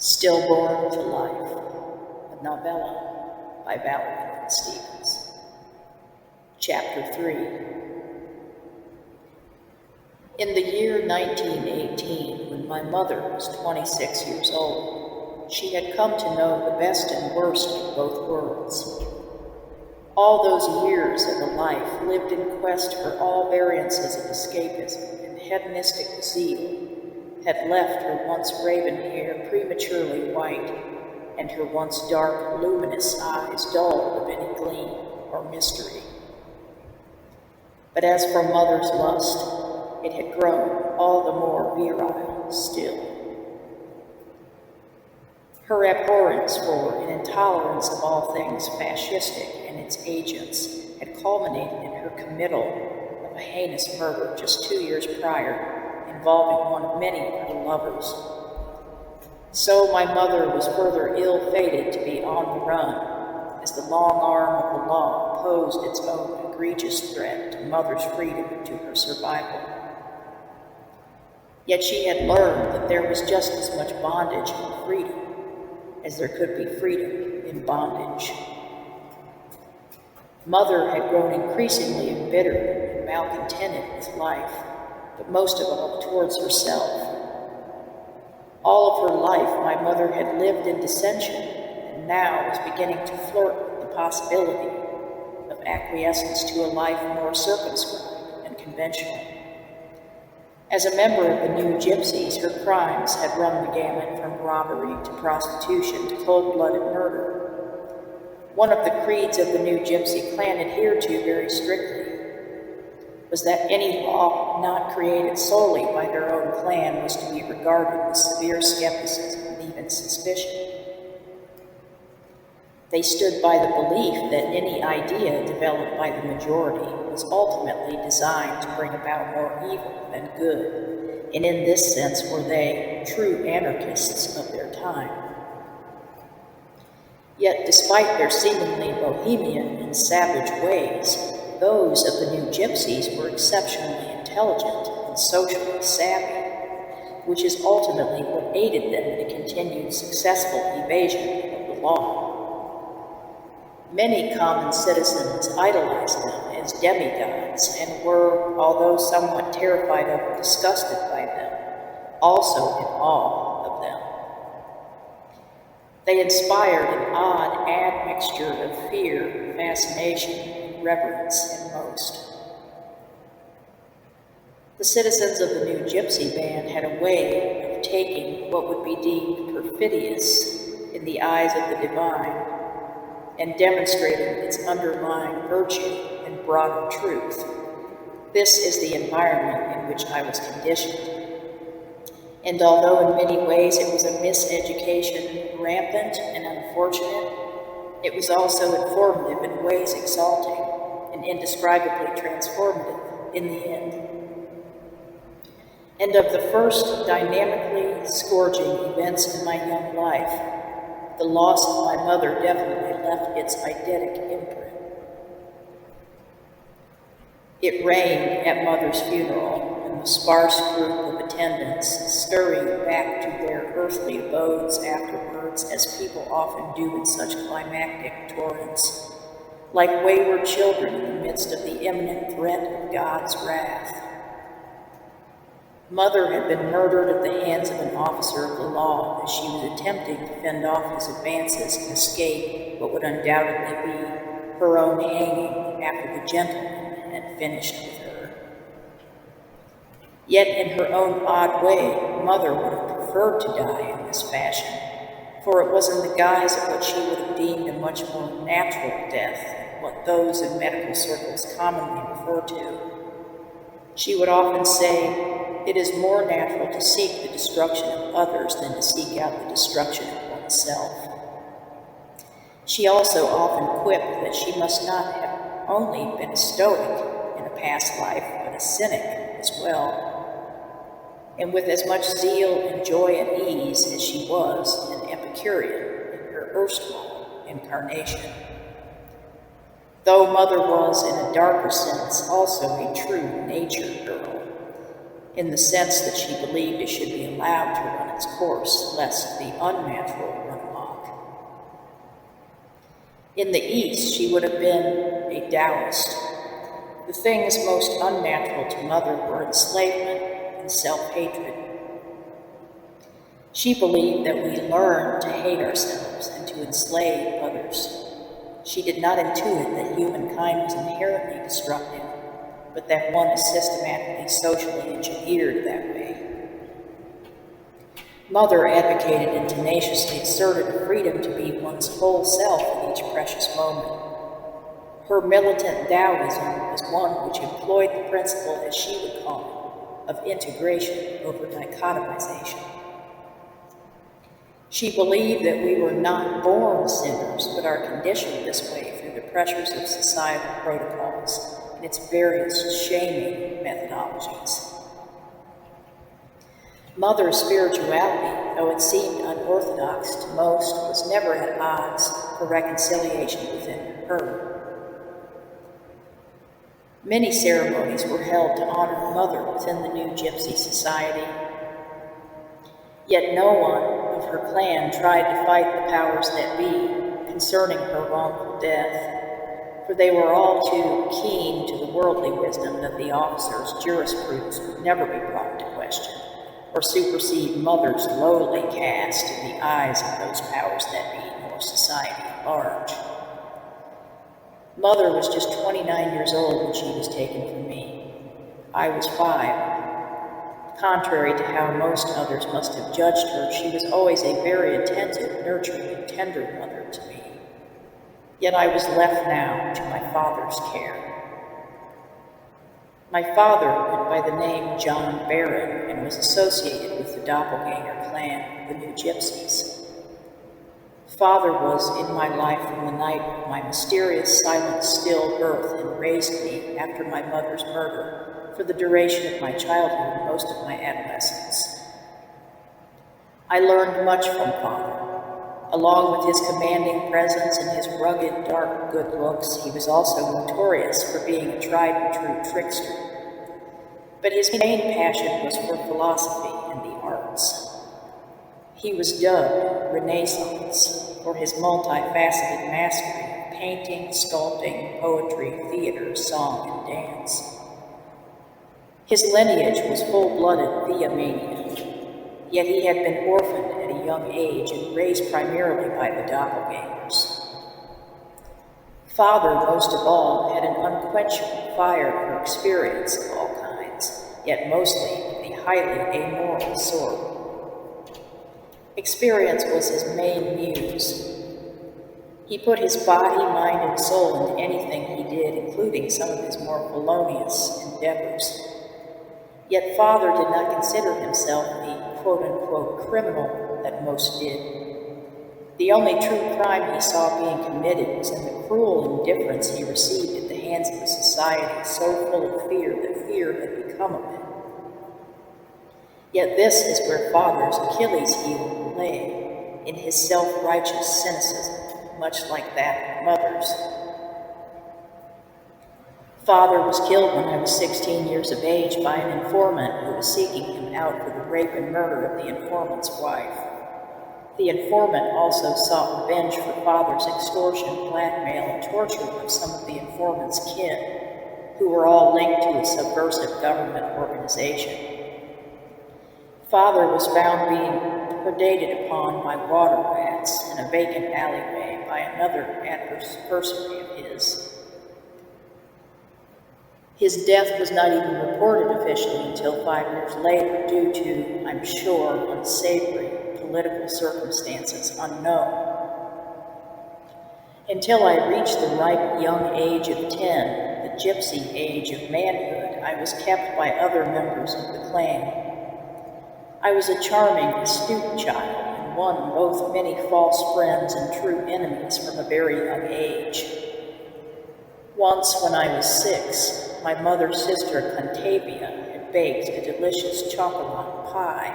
Stillborn to Life, a novella by Valerie Stevens. Chapter 3. In the year 1918, when my mother was 26 years old, she had come to know the best and worst of both worlds. All those years of a life lived in quest for all variances of escapism and hedonistic zeal had left her once raven hair prematurely white, and her once dark, luminous eyes dulled of any gleam or mystery. But as for mother's lust, it had grown all the more virile still. Her abhorrence for and intolerance of all things fascistic and its agents had culminated in her committal of a heinous murder just 2 years prior, involving one of many of her lovers. So my mother was further ill-fated to be on the run, as the long arm of the law posed its own egregious threat to mother's freedom and to her survival. Yet she had learned that there was just as much bondage in freedom as there could be freedom in bondage. Mother had grown increasingly embittered and malcontented with life, but most of all towards herself. All of her life, my mother had lived in dissension, and now was beginning to flirt with the possibility of acquiescence to a life more circumscribed and conventional. As a member of the New Gypsies, her crimes had run the gamut from robbery to prostitution to cold-blooded murder. One of the creeds of the New Gypsy clan adhered to very strictly was that any law not created solely by their own clan was to be regarded with severe skepticism and even suspicion. They stood by the belief that any idea developed by the majority was ultimately designed to bring about more evil than good, and in this sense were they true anarchists of their time. Yet despite their seemingly bohemian and savage ways, those of the New Gypsies were exceptionally intelligent and socially savvy, which is ultimately what aided them in a continued successful evasion of the law. Many common citizens idolized them as demigods and were, although somewhat terrified of and disgusted by them, also in awe of them. They inspired an odd admixture of fear, fascination, reverence in most. The citizens of the New Gypsy band had a way of taking what would be deemed perfidious in the eyes of the divine and demonstrating its underlying virtue and broader truth. This is the environment in which I was conditioned. And although in many ways it was a miseducation rampant and unfortunate, it was also informative in ways exalting and indescribably transformative in the end. And of the first dynamically scourging events in my young life, the loss of my mother definitely left its eidetic imprint. It rained at mother's funeral, and the sparse group of attendants scurried back to their earthly abodes afterwards, as people often do in such climactic torrents, like wayward children in the midst of the imminent threat of God's wrath. Mother had been murdered at the hands of an officer of the law as she was attempting to fend off his advances and escape what would undoubtedly be her own hanging after the gentleman had finished with her. Yet in her own odd way, Mother would have preferred to die in this fashion, for it was in the guise of what she would have deemed a much more natural death than what those in medical circles commonly refer to. She would often say, "It is more natural to seek the destruction of others than to seek out the destruction of oneself." She also often quipped that she must not have only been a Stoic in a past life, but a cynic as well, and with as much zeal and joy and ease as she was an Epicurean in her erstwhile incarnation. Though Mother was, in a darker sense, also a true nature girl, in the sense that she believed it should be allowed to run its course, lest the unnatural run amok. In the East, she would have been a Taoist. The things most unnatural to Mother were enslavement and self-hatred. She believed that we learn to hate ourselves and to enslave others. She did not intuit that humankind was inherently destructive, but that one is systematically socially engineered that way. Mother advocated and tenaciously asserted a freedom to be one's whole self in each precious moment. Her militant Taoism was one which employed the principle, as she would call it, of integration over dichotomization. She believed that we were not born sinners, but are conditioned this way through the pressures of societal protocols and its various shaming methodologies. Mother's spirituality, though it seemed unorthodox to most, was never at odds for reconciliation within her. Many ceremonies were held to honor Mother within the new Gypsy society, yet no one of her clan tried to fight the powers that be concerning her wrongful death, for they were all too keen to the worldly wisdom that the officers' jurisprudence would never be brought into question, or supersede Mother's lowly caste in the eyes of those powers that be, nor society at large. Mother was just 29 years old when she was taken from me. I was 5. Contrary to how most others must have judged her, she was always a very attentive, nurturing, and tender mother to me. Yet I was left now to my father's care. My father went by the name John Barron and was associated with the doppelganger clan, the New Gypsies. Father was in my life from the night of my mysterious, silent, still birth and raised me after my mother's murder for the duration of my childhood and most of my adolescence. I learned much from Father. Along with his commanding presence and his rugged, dark good looks, he was also notorious for being a tried-and-true trickster. But his main passion was for philosophy and the arts. He was dubbed Renaissance for his multifaceted mastery of painting, sculpting, poetry, theater, song, and dance. His lineage was full-blooded Theomanian, yet he had been orphaned at a young age and raised primarily by the doppelgangers. Father, most of all, had an unquenchable fire for experience of all kinds, yet mostly of the highly amoral sort. Experience was his main muse. He put his body, mind, and soul into anything he did, including some of his more felonious endeavors. Yet Father did not consider himself the quote-unquote criminal that most did. The only true crime he saw being committed was in the cruel indifference he received at the hands of a society so full of fear that fear had become of it. Yet this is where Father's Achilles heel lay, in his self-righteous cynicism, much like that of Mother's. Father was killed when I was 16 years of age by an informant who was seeking him out for the rape and murder of the informant's wife. The informant also sought revenge for Father's extortion, blackmail, and torture of some of the informant's kin, who were all linked to a subversive government organization. Father was found being predated upon by water rats in a vacant alleyway by another adversary of his. His death was not even reported officially until 5 years later due to, I'm sure, unsavory political circumstances unknown. Until I reached the ripe young age of 10, the gypsy age of manhood, I was kept by other members of the clan. I was a charming, astute child, and won both many false friends and true enemies from a very young age. Once, when I was 6, my mother's sister, Contavia, had baked a delicious chocolate pie,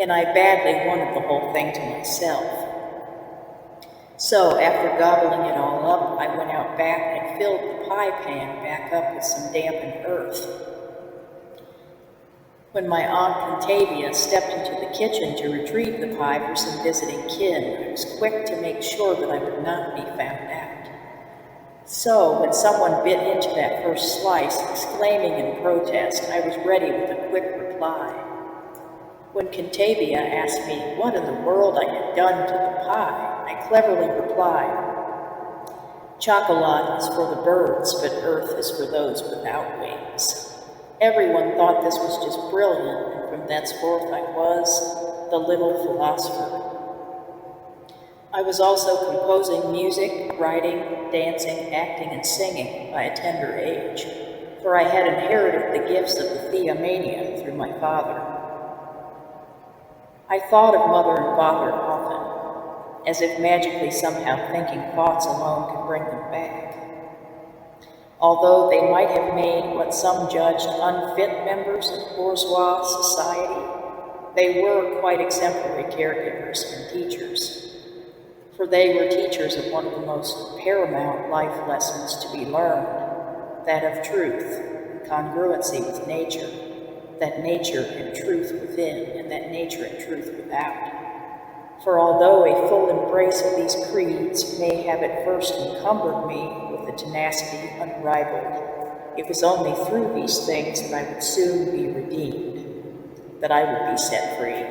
and I badly wanted the whole thing to myself. So, after gobbling it all up, I went out back and filled the pie pan back up with some dampened earth. When my Aunt Contavia stepped into the kitchen to retrieve the pie for some visiting kin, I was quick to make sure that I would not be found out. So, when someone bit into that first slice, exclaiming in protest, I was ready with a quick reply. When Contavia asked me what in the world I had done to the pie, I cleverly replied, "Chocolat is for the birds, but earth is for those without wings." Everyone thought this was just brilliant, and from thenceforth I was the little philosopher. I was also composing music, writing, dancing, acting, and singing by a tender age, for I had inherited the gifts of the theomania through my father. I thought of mother and father often, as if magically somehow thinking thoughts alone could bring them back. Although they might have made what some judged unfit members of bourgeois society, they were quite exemplary caregivers and teachers, for they were teachers of one of the most paramount life lessons to be learned, that of truth, congruency with nature, that nature and truth within, and that nature and truth without. For although a full embrace of these creeds may have at first encumbered me with a tenacity unrivaled, it was only through these things that I would soon be redeemed, that I would be set free.